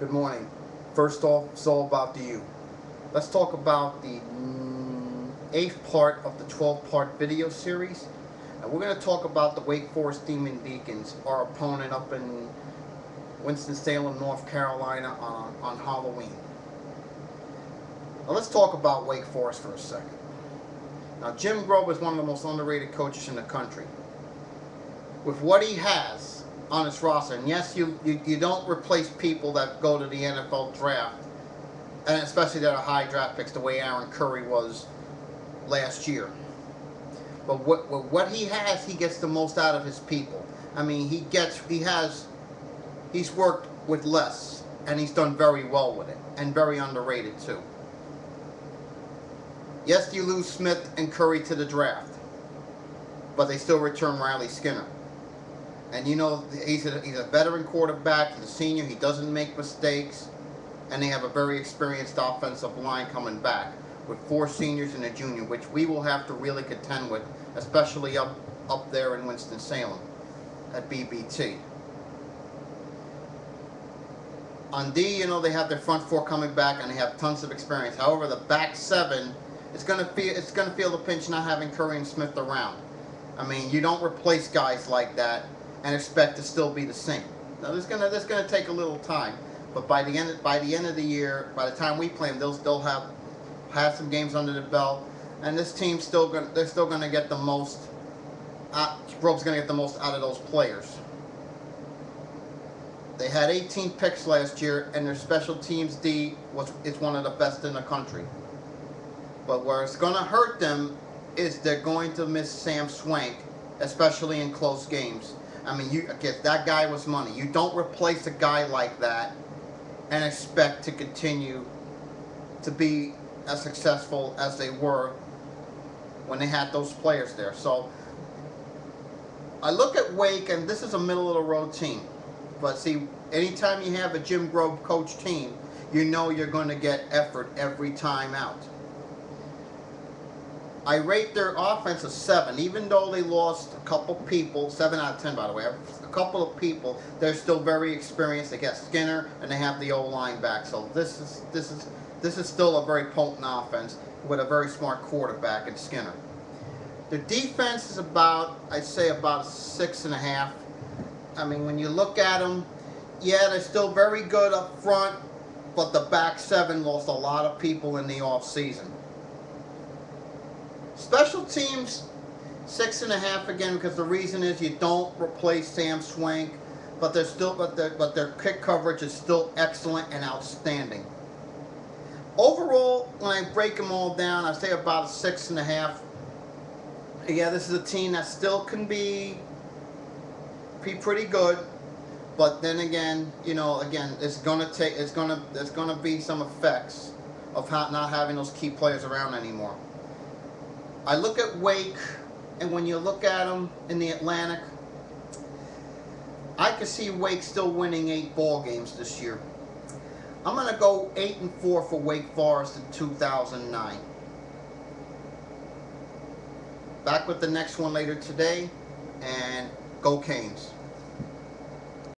Good morning. First off, it's all about the U. Let's talk about the 8th part of the 12-part video series. And we're going to talk about the Wake Forest Demon Deacons, our opponent up in Winston-Salem, North Carolina on Halloween. Now let's talk about Wake Forest for a second. Now Jim Grobe is one of the most underrated coaches in the country. With what he has on his roster, and yes, you don't replace people that go to the NFL draft, and especially that are high draft picks the way Aaron Curry was last year. But what he has, he gets the most out of his people. I mean, he's worked with less, and he's done very well with it, and very underrated too. Yes, you lose Smith and Curry to the draft, but they still return Riley Skinner. And you know, he's a veteran quarterback, he's a senior, he doesn't make mistakes, and they have a very experienced offensive line coming back with 4 seniors and a junior, which we will have to really contend with, especially up there in Winston-Salem at BBT. On D, you know, they have their front 4 coming back and they have tons of experience. However, the back 7, it's gonna feel the pinch not having Curry and Smith around. I mean, you don't replace guys like that and expect to still be the same. Now, this gonna take a little time, but by the end of the year, by the time we play them, they'll have some games under the belt, and this team's still gonna get the most. Grove's gonna get the most out of those players. They had 18 picks last year, and their special teams D is one of the best in the country. But where it's gonna hurt them is they're going to miss Sam Swank, especially in close games. I mean, that guy was money. You don't replace a guy like that and expect to continue to be as successful as they were when they had those players there. So I look at Wake, and this is a middle-of-the-road team. But see, anytime you have a Jim Grobe coach team, you know you're going to get effort every time out. I rate their offense a 7, even though they lost a couple people. 7 out of 10, by the way. A couple of people. They're still very experienced. They got Skinner and they have the O-line back. So this is still a very potent offense with a very smart quarterback in Skinner. Their defense is I'd say about 6.5. I mean, when you look at them, yeah, they're still very good up front, but the back 7 lost a lot of people in the off season. Special teams, 6.5 again, because the reason is you don't replace Sam Swank, but their kick coverage is still excellent and outstanding. Overall, when I break them all down, I say about a 6.5. Yeah, this is a team that still can be pretty good, but then again, you know, there's gonna be some effects of not having those key players around anymore. I look at Wake, and when you look at them in the Atlantic, I can see Wake still winning 8 ball games this year. I'm going to go 8-4 for Wake Forest in 2009. Back with the next one later today, and go Canes.